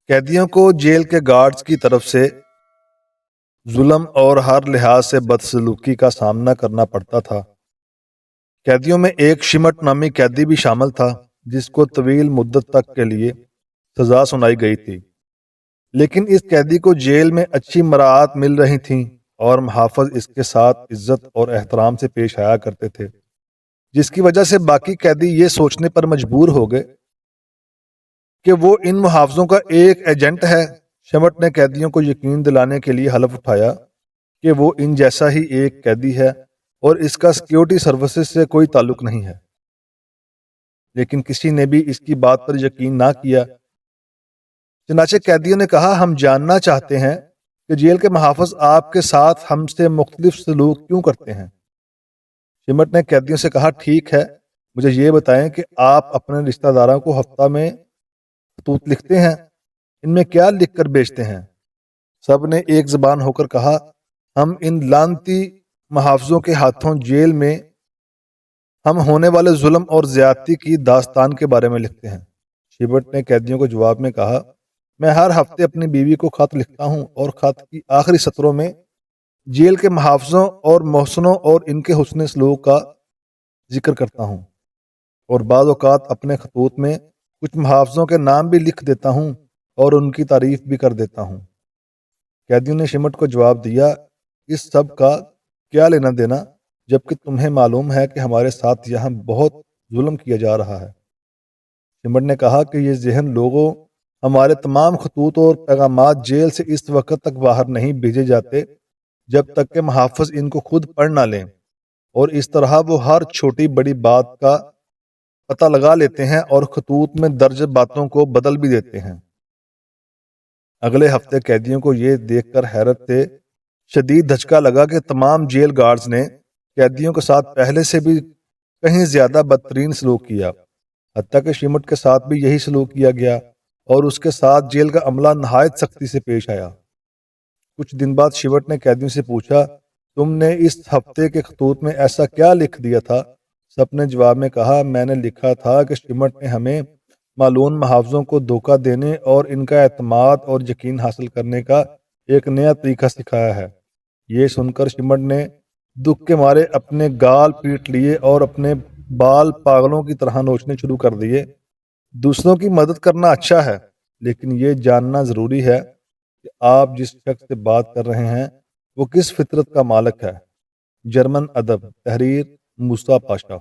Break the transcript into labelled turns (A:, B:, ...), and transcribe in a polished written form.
A: قیدیوں کو جیل کے گارڈز کی طرف سے ظلم اور ہر لحاظ سے بدسلوکی کا سامنا کرنا پڑتا تھا۔ قیدیوں میں ایک شمٹ نامی قیدی بھی شامل تھا جس کو طویل مدت تک کے لیے سزا سنائی گئی تھی، لیکن اس قیدی کو جیل میں اچھی مراعات مل رہی تھیں اور محافظ اس کے ساتھ عزت اور احترام سے پیش آیا کرتے تھے، جس کی وجہ سے باقی قیدی یہ سوچنے پر مجبور ہو گئے کہ وہ ان محافظوں کا ایک ایجنٹ ہے۔ شمٹ نے قیدیوں کو یقین دلانے کے لیے حلف اٹھایا کہ وہ ان جیسا ہی ایک قیدی ہے اور اس کا سیکیورٹی سروسز سے کوئی تعلق نہیں ہے، لیکن کسی نے بھی اس کی بات پر یقین نہ کیا۔ چنانچہ قیدیوں نے کہا، ہم جاننا چاہتے ہیں کہ جیل کے محافظ آپ کے ساتھ ہم سے مختلف سلوک کیوں کرتے ہیں۔ شمٹ نے قیدیوں سے کہا، ٹھیک ہے، مجھے یہ بتائیں کہ آپ اپنے رشتہ داروں کو ہفتہ میں خطوط لکھتے ہیں، ان میں کیا لکھ کر بیچتے ہیں؟ سب نے ایک زبان ہو کر کہا، ہم ان لعنتی محافظوں کے ہاتھوں جیل میں ہم ہونے والے ظلم اور زیادتی کی داستان کے بارے میں لکھتے ہیں۔ شمٹ نے قیدیوں کو جواب میں کہا، میں ہر ہفتے اپنی بیوی کو خط لکھتا ہوں اور خط کی آخری سطروں میں جیل کے محافظوں اور محسنوں اور ان کے حسن سلوک کا ذکر کرتا ہوں، اور بعض اوقات اپنے خطوط میں کچھ محافظوں کے نام بھی لکھ دیتا ہوں اور ان کی تعریف بھی کر دیتا ہوں۔ قیدیوں نے شمٹ کو جواب دیا، اس سب کا کیا لینا دینا جبکہ تمہیں معلوم ہے کہ ہمارے ساتھ یہاں بہت ظلم کیا جا رہا ہے۔ شمٹ نے کہا کہ یہ ذہن لوگوں، ہمارے تمام خطوط اور پیغامات جیل سے اس وقت تک باہر نہیں بھیجے جاتے جب تک کہ محافظ ان کو خود پڑھ نہ لیں، اور اس طرح وہ ہر چھوٹی بڑی بات کا پتہ لگا لیتے ہیں اور خطوط میں درج باتوں کو بدل بھی دیتے ہیں۔ اگلے ہفتے قیدیوں کو یہ دیکھ کر حیرت سے شدید دھچکا لگا کہ تمام جیل گارڈز نے قیدیوں کے ساتھ پہلے سے بھی کہیں زیادہ بدترین سلوک کیا، حتیٰ کہ شمٹ کے ساتھ بھی یہی سلوک کیا گیا اور اس کے ساتھ جیل کا عملہ نہایت سختی سے پیش آیا۔ کچھ دن بعد شمٹ نے قیدیوں سے پوچھا، تم نے اس ہفتے کے خطوط میں ایسا کیا لکھ دیا تھا؟ سب نے جواب میں کہا، میں نے لکھا تھا کہ شمٹ نے ہمیں معلوم محافظوں کو دھوکہ دینے اور ان کا اعتماد اور یقین حاصل کرنے کا ایک نیا طریقہ سکھایا ہے۔ یہ سن کر شمٹ نے دکھ کے مارے اپنے گال پیٹ لیے اور اپنے بال پاگلوں کی طرح نوچنے شروع کر دیے۔ دوسروں کی مدد کرنا اچھا ہے، لیکن یہ جاننا ضروری ہے کہ آپ جس شخص سے بات کر رہے ہیں وہ کس فطرت کا مالک ہے۔ جرمن ادب، تحریر موسیٰ پاشا۔